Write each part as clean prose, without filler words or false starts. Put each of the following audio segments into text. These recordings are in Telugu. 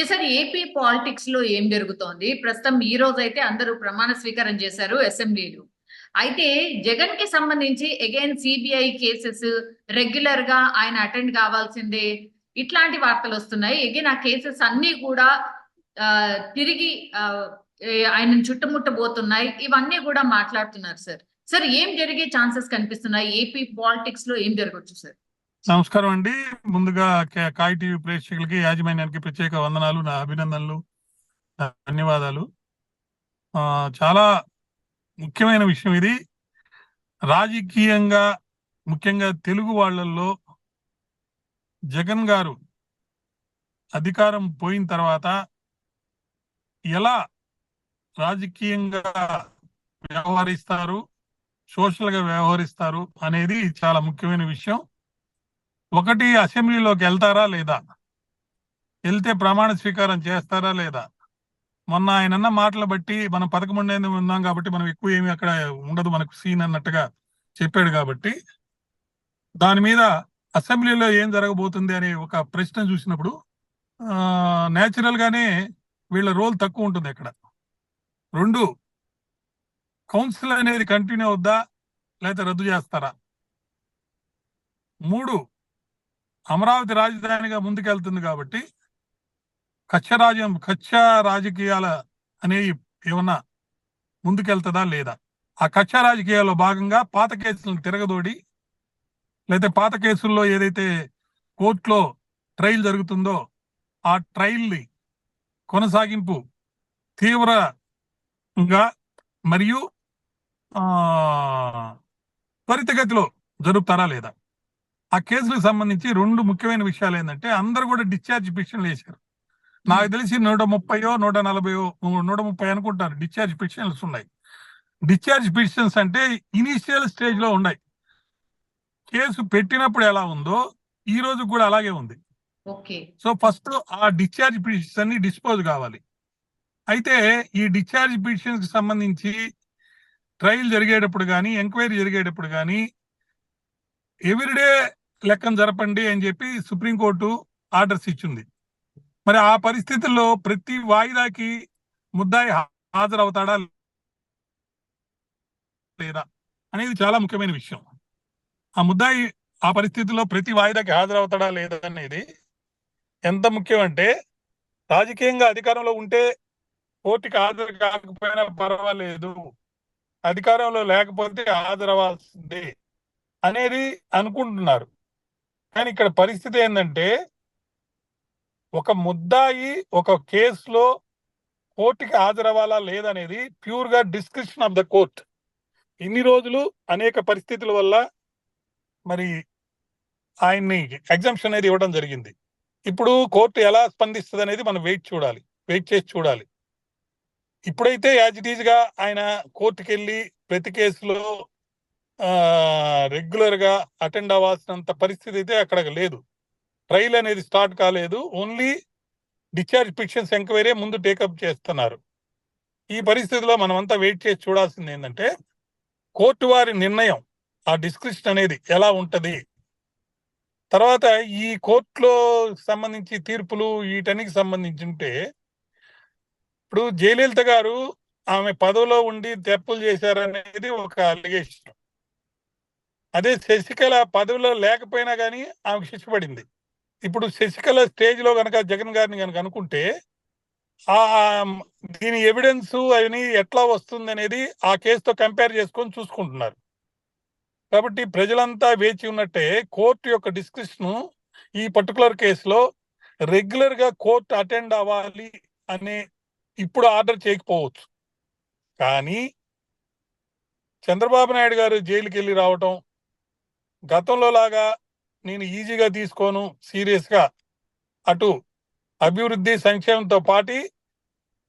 సార్ ఏపీ పాలిటిక్స్ లో ఏం జరుగుతోంది ప్రస్తుతం? ఈ రోజు అయితే అందరూ ప్రమాణ స్వీకారం చేశారు అసెంబ్లీలో. అయితే జగన్ కి సంబంధించి అగైన్ సిబిఐ కేసెస్ రెగ్యులర్ గా ఆయన అటెండ్ కావాల్సిందే, ఇట్లాంటి వార్తలు వస్తున్నాయి. అగైన్ ఆ కేసెస్ అన్ని కూడా ఆ, తిరిగి ఆయనను చుట్టుముట్టబోతున్నాయి. ఇవన్నీ కూడా మాట్లాడుతున్నారు సార్. సార్ ఏం జరిగే ఛాన్సెస్ కనిపిస్తున్నాయి? ఏపీ పాలిటిక్స్ లో ఏం జరగచ్చు సార్? నమస్కారం అండి. ముందుగా కాయ్ టీవీ ప్రేక్షకులకి, యాజమాన్యానికి ప్రత్యేక వందనాలు, నా అభినందనలు, ధన్యవాదాలు. చాలా ముఖ్యమైన విషయం ఇది. రాజకీయంగా ముఖ్యంగా తెలుగు వాళ్ళల్లో జగన్ గారు అధికారం పోయిన తర్వాత ఎలా రాజకీయంగా వ్యవహరిస్తారు, సోషల్ గా వ్యవహరిస్తారు అనేది చాలా ముఖ్యమైన విషయం. ఒకటి, అసెంబ్లీలోకి వెళ్తారా లేదా, వెళ్తే ప్రమాణ స్వీకారం చేస్తారా లేదా. మొన్న ఆయన అన్న మాటలు బట్టి మనం 11 ఉన్నాం కాబట్టి మనం ఎక్కువ ఏమి అక్కడ ఉండదు మనకు సీన్ అన్నట్టుగా చెప్పాడు. కాబట్టి దాని మీద అసెంబ్లీలో ఏం జరగబోతుంది అనే ఒక ప్రశ్న చూసినప్పుడు నేచురల్ గానే వీళ్ళ రోల్ తక్కువ ఉంటుంది అక్కడ. రెండు, కౌన్సిల్ అనేది కంటిన్యూ అవుద్దా లేకపోతే రద్దు చేస్తారా. మూడు, అమరావతి రాజధానిగా ముందుకెళ్తుంది కాబట్టి కక్ష రాజకీయాల అనేవి ఏమన్నా ముందుకెళ్తుందా లేదా. ఆ కక్ష రాజకీయాల్లో భాగంగా పాత కేసులను తిరగదోడి, లేకపోతే పాత కేసుల్లో ఏదైతే కోర్టులో ట్రయల్ జరుగుతుందో ఆ ట్రయల్ని కొనసాగింపు తీవ్రంగా మరియు త్వరితగతిలో జరుపుతారా లేదా. ఆ కేసులకు సంబంధించి రెండు ముఖ్యమైన విషయాలు ఏంటంటే, అందరూ కూడా డిశ్చార్జ్ పిటిషన్లు వేశారు. నాకు తెలిసి 130 140 130 అనుకుంటారు డిశ్చార్జ్ పిటిషన్స్ ఉన్నాయి. డిశ్చార్జ్ పిటిషన్స్ అంటే ఇనీషియల్ స్టేజ్ లో ఉన్నాయి. కేసు పెట్టినప్పుడు ఎలా ఉందో ఈ రోజు కూడా అలాగే ఉంది. సో ఫస్ట్ ఆ డిశ్చార్జ్ పిటిషన్స్ అన్ని డిస్పోజ్ కావాలి. అయితే ఈ డిశ్చార్జ్ పిటిషన్స్ కి సంబంధించి ట్రయల్ జరిగేటప్పుడు కానీ, ఎంక్వైరీ జరిగేటప్పుడు కానీ ఎవ్రీడే లెక్కను జరపండి అని చెప్పి సుప్రీంకోర్టు ఆర్డర్స్ ఇచ్చింది. మరి ఆ పరిస్థితుల్లో ప్రతి వాయిదాకి ముద్దాయి హాజరవుతాడా లేదా అనేది చాలా ముఖ్యమైన విషయం. ఆ ముద్దాయి ఆ పరిస్థితుల్లో ప్రతి వాయిదాకి హాజరవుతాడా లేదా అనేది ఎంత ముఖ్యం అంటే, రాజకీయంగా అధికారంలో ఉంటే కోర్టుకి హాజరు కాకపోయినా పర్వాలేదు, అధికారంలో లేకపోతే హాజరవ్వాల్సిందే అనేది అనుకుంటున్నారు. కానీ ఇక్కడ పరిస్థితి ఏంటంటే, ఒక ముద్దాయి ఒక కేసులో కోర్టుకి హాజరవ్వాలా లేదనేది ప్యూర్ గా డిస్క్రిప్షన్ ఆఫ్ ద కోర్ట్. ఇన్ని రోజులు అనేక పరిస్థితుల వల్ల మరి ఆయన్ని ఎగ్జంప్షన్ అనేది ఇవ్వడం జరిగింది. ఇప్పుడు కోర్టు ఎలా స్పందిస్తుంది అనేది మనం వెయిట్ చేసి చూడాలి. ఇప్పుడైతే యాజ్ ఇట్ ఈజ్ గా ఆయన కోర్టుకి వెళ్ళి ప్రతి కేసులో రెగ్యులర్ గా అటెండ్ అవ్వాల్సినంత పరిస్థితి అయితే అక్కడ లేదు. ట్రయల్ అనేది స్టార్ట్ కాలేదు. ఓన్లీ డిశ్చార్జ్ పిటిషన్స్ ఎంక్వైరీ ముందు టేకప్ చేస్తున్నారు. ఈ పరిస్థితిలో మనం అంతా వెయిట్ చేసి చూడాల్సింది ఏంటంటే, కోర్టు వారి నిర్ణయం, ఆ డిస్క్రిప్షన్ అనేది ఎలా ఉంటది. తర్వాత ఈ కోర్టులో సంబంధించి తీర్పులు వీటన్నికి సంబంధించి ఉంటే, ఇప్పుడు జయలలిత గారు ఆమె పదవిలో ఉండి తప్పులు చేశారనేది ఒక అలిగేషన్. అదే శశికళ పదవిలో లేకపోయినా కానీ ఆమెకు శిక్ష పడింది. ఇప్పుడు శశికళ స్టేజ్ లో గనక జగన్ గారిని కనుక అనుకుంటే ఆ దీని ఎవిడెన్స్ అవన్నీ ఎట్లా వస్తుంది అనేది ఆ కేసుతో కంపేర్ చేసుకొని చూసుకుంటున్నారు. కాబట్టి ప్రజలంతా వేచి ఉన్నట్టే కోర్టు యొక్క డిస్కషన్ ఈ పర్టికులర్ కేసులో రెగ్యులర్ గా కోర్టు అటెండ్ అవ్వాలి అనే ఇప్పుడు ఆర్డర్ చేయకపోవచ్చు. కానీ చంద్రబాబు నాయుడు గారు జైలుకి వెళ్ళి రావటం, గతంలో లాగా నేను ఈజీగా తీసుకోను, సీరియస్ గా అటు అభివృద్ధి సంక్షేమంతో పాటు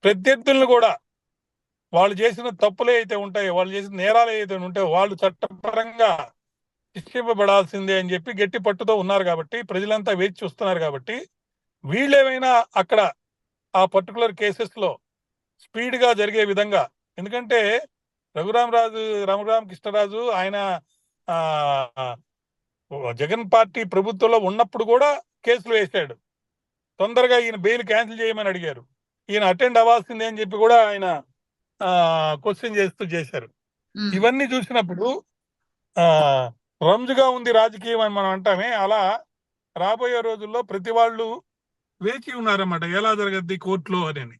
ప్రత్యర్థులను కూడా వాళ్ళు చేసిన తప్పులే అయితే ఉంటాయో, వాళ్ళు చేసిన నేరాలు ఏదైతే ఉంటాయో వాళ్ళు చట్టపరంగా శిక్షింపబడాల్సిందే అని చెప్పి గట్టి పట్టుతో ఉన్నారు. కాబట్టి ప్రజలంతా వేచి చూస్తున్నారు. కాబట్టి వీళ్ళేమైనా అక్కడ ఆ పర్టికులర్ కేసెస్ లో స్పీడ్ గా జరిగే విధంగా, ఎందుకంటే రఘురామకృష్ణరాజు ఆయన జగన్ పార్టీ ప్రభుత్వంలో ఉన్నప్పుడు కూడా కేసులు వేశాడు. తొందరగా ఈయన బెయిల్ క్యాన్సిల్ చేయమని అడిగారు. ఈయన అటెండ్ అవ్వాల్సిందే అని చెప్పి కూడా ఆయన క్వశ్చన్ చేస్తూ చేశారు. ఉమ్, ఇవన్నీ చూసినప్పుడు ఆ రంజుగా ఉంది రాజకీయం అని మనం అంటామే, అలా రాబోయే రోజుల్లో ప్రతి వాళ్ళు వేచి ఉన్నారన్నమాట ఎలా జరగద్ది కోర్టులో అని.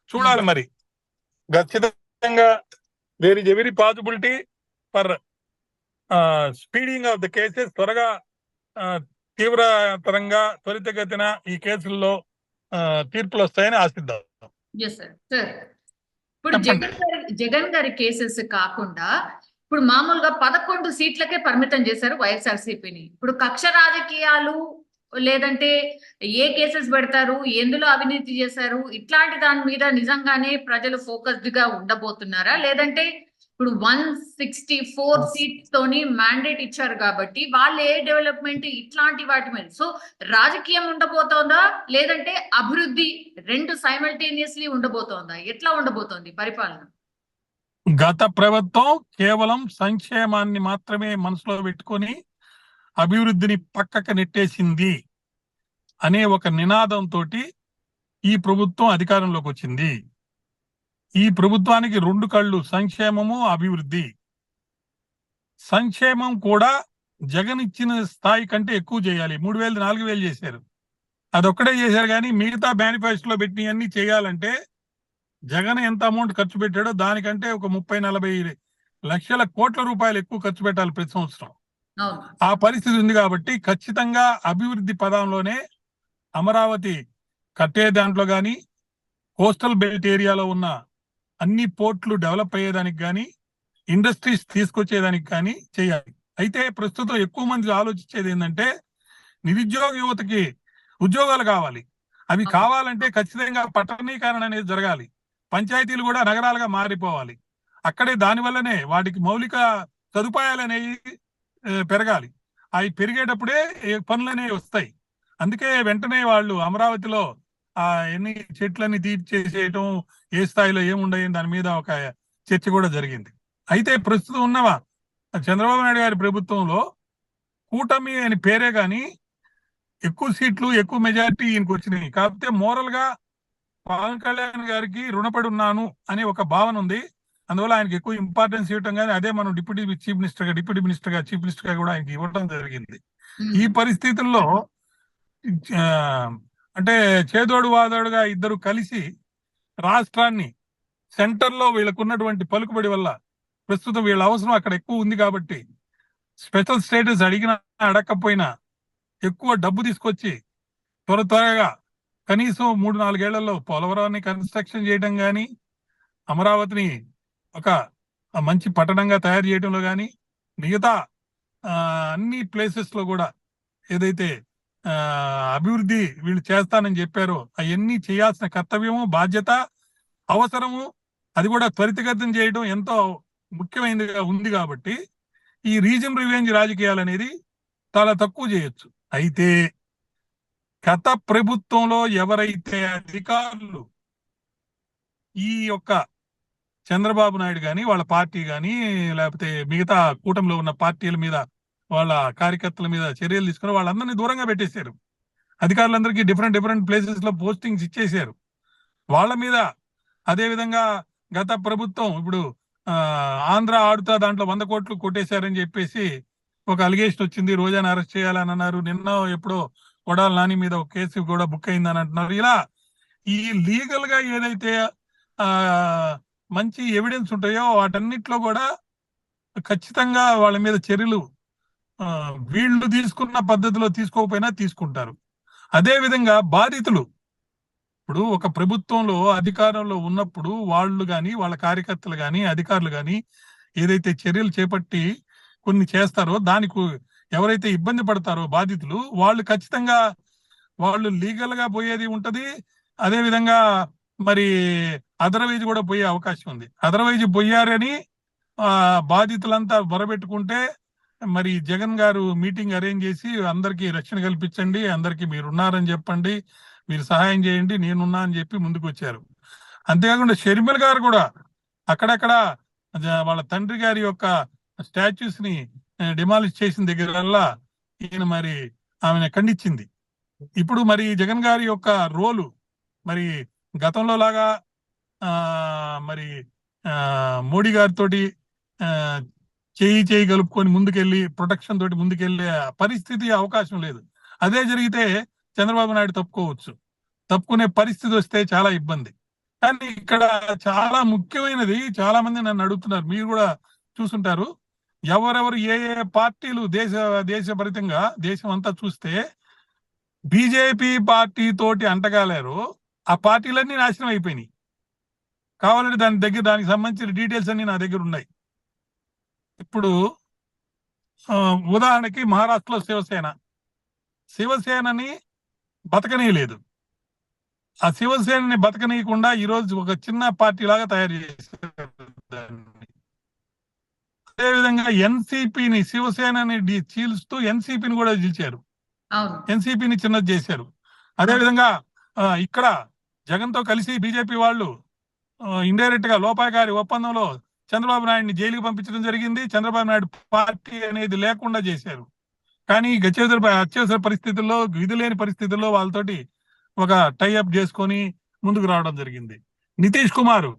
చూడాలి మరి. ఖచ్చితంగా there is every possibility for speeding of the cases. త్వరగా తీవ్రతరంగా త్వరితగతిన ఈ కేసుల్లో తీర్పులు వస్తాయని ఆశిద్దాం. yes sir. Sir, ఇప్పుడు చెప్పండి. జగన్ గారి కేసెస్ కాకుండా ఇప్పుడు మామూలుగా 11 సీట్లకే పరిమితం చేశారు వైఎస్ఆర్సీపీని. ఇప్పుడు కక్ష రాజకీయాలు లేదంటే ఏ కేసెస్ పెడతారు, ఎందులో అవినీతి చేశారు, ఇట్లాంటి దాని మీద నిజంగానే ప్రజలు ఫోకస్డ్ గా ఉండబోతున్నారా, లేదంటే ఇప్పుడు 164 సీట్స్ తోని మ్యాండేట్ ఇచ్చారు కాబట్టి వాళ్ళు ఏ డెవలప్మెంట్ ఇట్లాంటి వాటి మీద సో రాజకీయం ఉండబోతోందా లేదంటే అభివృద్ధి రెండు సైమల్టేనియస్లీ ఉండబోతోందా, ఎట్లా ఉండబోతోంది పరిపాలన? గత ప్రభుత్వం కేవలం సంక్షేమాన్ని మాత్రమే మనసులో పెట్టుకొని అభివృద్ధిని పక్కకు నెట్టేసింది అనే ఒక నినాదంతో ఈ ప్రభుత్వం అధికారంలోకి వచ్చింది. ఈ ప్రభుత్వానికి రెండు కళ్ళు, సంక్షేమము, అభివృద్ధి. సంక్షేమం కూడా జగన్ ఇచ్చిన స్థాయి కంటే ఎక్కువ చేయాలి. 3,000 4,000 చేశారు, అదొక్కడే చేశారు. కానీ మిగతా మేనిఫెస్టోలో పెట్టినవన్నీ చేయాలంటే జగన్ ఎంత అమౌంట్ ఖర్చు పెట్టాడో దానికంటే ఒక 30-40 లక్షల కోట్ల రూపాయలు ఎక్కువ ఖర్చు పెట్టాలి ప్రతి సంవత్సరం. ఆ పరిస్థితి ఉంది కాబట్టి ఖచ్చితంగా అభివృద్ధి పదంలోనే అమరావతి కట్టే దాంట్లో కానీ, కోస్టల్ బెల్ట్ ఏరియాలో ఉన్న అన్ని పోర్ట్లు డెవలప్ అయ్యేదానికి కానీ, ఇండస్ట్రీస్ తీసుకొచ్చేదానికి కానీ చేయాలి. అయితే ప్రస్తుతం ఎక్కువ మంది ఆలోచించేది ఏంటంటే నిరుద్యోగ యువతకి ఉద్యోగాలు కావాలి. అవి కావాలంటే ఖచ్చితంగా పట్టణీకరణ అనేది జరగాలి. పంచాయతీలు కూడా నగరాలుగా మారిపోవాలి. అక్కడే దానివల్లనే వాటికి మౌలిక సదుపాయాలు అనేవి పెరగాలి. అవి పెరిగేటప్పుడే పనులు అనేవి వస్తాయి. అందుకే వెంటనే వాళ్ళు అమరావతిలో ఎన్ని చెట్లన్నీ తీర్చేసేయటం, ఏ స్థాయిలో ఏముండయని దాని మీద ఒక చర్చ కూడా జరిగింది. అయితే ప్రస్తుతం ఉన్నవా చంద్రబాబు నాయుడు గారి ప్రభుత్వంలో కూటమి అని పేరే కానీ ఎక్కువ సీట్లు, ఎక్కువ మెజారిటీ ఈయనకు వచ్చినాయి. కాకపోతే మోరల్ గా పవన్ కళ్యాణ్ గారికి రుణపడి ఉన్నాను అనే ఒక భావన ఉంది. అందువల్ల ఆయనకి ఎక్కువ ఇంపార్టెన్స్ ఇవ్వటం కానీ, అదే మనం డిప్యూటీ మినిస్టర్ గా చీఫ్ మినిస్టర్ గా కూడా ఆయనకి ఇవ్వటం జరిగింది. ఈ పరిస్థితుల్లో అంటే చేదోడు వాదోడుగా ఇద్దరు కలిసి రాష్ట్రాన్ని సెంటర్ లో వీళ్ళకున్నటువంటి పలుకుబడి వల్ల ప్రస్తుతం వీళ్ళ అవసరం అక్కడ ఎక్కువ ఉంది కాబట్టి స్పెషల్ స్టేటస్ అడిగినా అడగకపోయినా ఎక్కువ డబ్బు తీసుకొచ్చి త్వరగా కనీసం 3-4 ఏళ్లలో పోలవరాన్ని కన్స్ట్రక్షన్ చేయడం కానీ, అమరావతిని ఒక మంచి పట్టణంగా తయారు చేయడంలో కానీ, మిగతా అన్ని ప్లేసెస్ లో కూడా ఏదైతే అభివృద్ధి వీళ్ళు చేస్తానని చెప్పారో అవన్నీ చేయాల్సిన కర్తవ్యము, బాధ్యత, అవసరము, అది కూడా త్వరితగతిన చేయడం ఎంతో ముఖ్యమైనదిగా ఉంది. కాబట్టి ఈ రీజన్ రివెంజ్ రాజకీయాలు అనేది చాలా తక్కువ చేయొచ్చు. అయితే గత ప్రభుత్వంలో ఎవరైతే అధికారులు ఈ యొక్క చంద్రబాబు నాయుడు కానీ, వాళ్ళ పార్టీ కానీ, లేకపోతే మిగతా కూటమిలో ఉన్న పార్టీల మీద, వాళ్ళ కార్యకర్తల మీద చర్యలు తీసుకుని వాళ్ళందరినీ దూరంగా పెట్టేశారు. అధికారులందరికీ డిఫరెంట్ ప్లేసెస్ లో పోస్టింగ్స్ ఇచ్చేశారు. వాళ్ళ మీద అదే విధంగా గత ప్రభుత్వం ఇప్పుడు ఆంధ్ర ఆడుతా దాంట్లో 100 కోట్లు కొట్టేశారని చెప్పేసి ఒక అలిగేషన్ వచ్చింది. రోజాని అరెస్ట్ చేయాలని అన్నారు. నిన్న ఎప్పుడో కొడాల నాని మీద ఒక కేసు కూడా బుక్ అయిందని అంటున్నారు. ఇలా ఈ లీగల్ గా ఏదైతే మంచి ఎవిడెన్స్ ఉంటాయో వాటన్నిటిలో కూడా ఖచ్చితంగా వాళ్ళ మీద చర్యలు వీళ్ళు తీసుకున్న పద్ధతిలో తీసుకోకపోయినా తీసుకుంటారు. అదే విధంగా బాధితులు ఇప్పుడు ఒక ప్రభుత్వంలో అధికారంలో ఉన్నప్పుడు వాళ్ళు కానీ, వాళ్ళ కార్యకర్తలు కానీ, అధికారులు కానీ ఏదైతే చర్యలు చేపట్టి కొన్ని చేస్తారో దానికి ఎవరైతే ఇబ్బంది పడతారో బాధితులు, వాళ్ళు ఖచ్చితంగా వాళ్ళు లీగల్ గా పోయేది ఉంటది. అదే విధంగా మరి అదర్వైజ్ కూడా పోయే అవకాశం ఉంది. అదర్వైజ్ పోయారని బాధితులంతా మొరబెట్టుకుంటే మరి జగన్ గారు మీటింగ్ అరేంజ్ చేసి అందరికీ రక్షణ కల్పించండి, అందరికీ మీరున్నారని చెప్పండి, మీరు సహాయం చేయండి, నేనున్నా అని చెప్పి ముందుకు వచ్చారు. అంతేకాకుండా షర్మిల గారు కూడా అక్కడక్కడ వాళ్ళ తండ్రి గారి యొక్క స్టాచ్యూస్ ని డిమాలిష్ చేసిన దగ్గర వల్ల ఈయన మరి ఆమెను ఖండించింది. ఇప్పుడు మరి జగన్ గారి యొక్క రోలు మరి గతంలో లాగా మరి మోడీ గారితోటి చేయి కలుపుకొని ముందుకెళ్ళి ప్రొటెక్షన్ తోటి ముందుకెళ్ళే పరిస్థితి అవకాశం లేదు. అదే జరిగితే చంద్రబాబు నాయుడు తప్పుకునే పరిస్థితి వస్తే చాలా ఇబ్బంది. కానీ ఇక్కడ చాలా ముఖ్యమైనది, చాలా మంది నన్ను అడుగుతున్నారు, మీరు కూడా చూసుంటారు, ఎవరెవరు ఏ ఏ పార్టీలు దేశభరితంగా దేశం అంతా చూస్తే బీజేపీ పార్టీ తోటి అంటగాలేరు, ఆ పార్టీలన్నీ నాశనం అయిపోయినాయి. కావాలంటే దానికి సంబంధించిన డీటెయిల్స్ అన్ని నా దగ్గర ఉన్నాయి. ఇప్పుడు ఉదాహరణకి మహారాష్ట్రలో శివసేనని బతకనీయలేదు. ఆ శివసేనని బతకనీయకుండా ఈరోజు ఒక చిన్న పార్టీ లాగా తయారు చేశారు దాన్ని. అదేవిధంగా ఎన్సీపీని, శివసేనని చీల్స్తూ ఎన్సీపీని కూడా చీల్చారు, ఎన్సీపీని చిన్నది చేశారు. అదేవిధంగా ఇక్కడ జగన్ తో కలిసి బీజేపీ వాళ్ళు ఇండైరెక్ట్ గా లోపాయకారి ఒప్పందంలో చంద్రబాబు నాయుడిని జైలుకి పంపించడం జరిగింది. చంద్రబాబు నాయుడు పార్టీ అనేది లేకుండా చేశారు. కానీ అత్యవసర పరిస్థితుల్లో, విధి లేని పరిస్థితుల్లో వాళ్ళతోటి ఒక టైఅప్ చేసుకొని ముందుకు రావడం జరిగింది. నితీష్ కుమార్,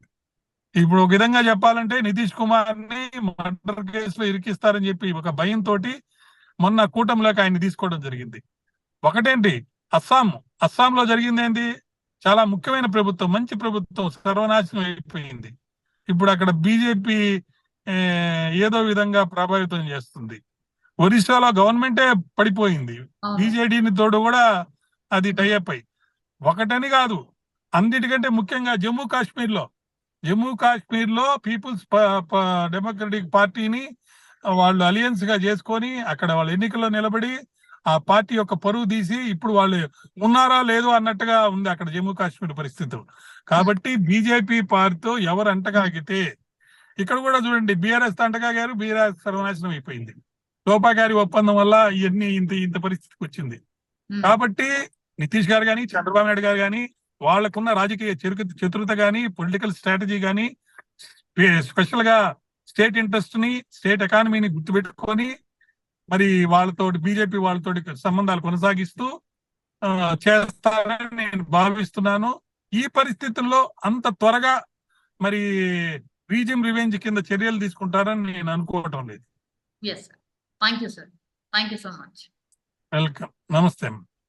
ఇప్పుడు ఒక విధంగా చెప్పాలంటే నితీష్ కుమార్ ని మర్డర్ కేసులో ఇరికిస్తారని చెప్పి ఒక భయంతో మొన్న కూటమిలోకి ఆయన్ని తీసుకోవడం జరిగింది. ఒకటేంటి, అస్సాంలో జరిగింది ఏంటి, చాలా ముఖ్యమైన ప్రభుత్వం, మంచి ప్రభుత్వం సర్వనాశనం అయిపోయింది. ఇప్పుడు అక్కడ బీజేపీ ఏదో విధంగా ప్రభావితం చేస్తుంది. ఒరిస్సాలో గవర్నమెంటే పడిపోయింది, బీజేడీని తోడు కూడా అది టైఅప్ అయి. ఒకటని కాదు, అన్నిటికంటే ముఖ్యంగా జమ్మూ కాశ్మీర్ లో పీపుల్స్ డెమోక్రటిక్ పార్టీని వాళ్ళు అలియన్స్ గా చేసుకొని అక్కడ వాళ్ళు ఎన్నికల్లో నిలబడి ఆ పార్టీ యొక్క పరువు తీసి ఇప్పుడు వాళ్ళు ఉన్నారా లేదో అన్నట్టుగా ఉంది అక్కడ జమ్మూ కాశ్మీర్ పరిస్థితి. కాబట్టి బీజేపీ పార్టీతో ఎవరు అంటగాగితే, ఇక్కడ కూడా చూడండి, బీఆర్ఎస్ అంటగాగారు, బీఆర్ఎస్ సర్వనాశనం అయిపోయింది. లోపాగారి ఒప్పందం వల్ల ఇవన్నీ ఇంత పరిస్థితికి వచ్చింది. కాబట్టి నితీష్ గారు కానీ, చంద్రబాబు నాయుడు గారు కానీ, వాళ్ళకున్న రాజకీయ చతురత కానీ, పొలిటికల్ స్ట్రాటజీ కానీ, స్పెషల్ గా స్టేట్ ఇంట్రెస్ట్ ని, స్టేట్ ఎకానమీని గుర్తుపెట్టుకొని మరి బీజేపీ వాళ్ళతోటి సంబంధాలు కొనసాగిస్తూ చేస్తారని నేను భావిస్తున్నాను. ఈ పరిస్థితుల్లో అంత త్వరగా మరి రీజిమ్ రివెంజ్ కింద చర్యలు తీసుకుంటారని నేను అనుకోవటం లేదు. Yes, sir. Thank you, sir. Thank you so much. Welcome. నమస్తే.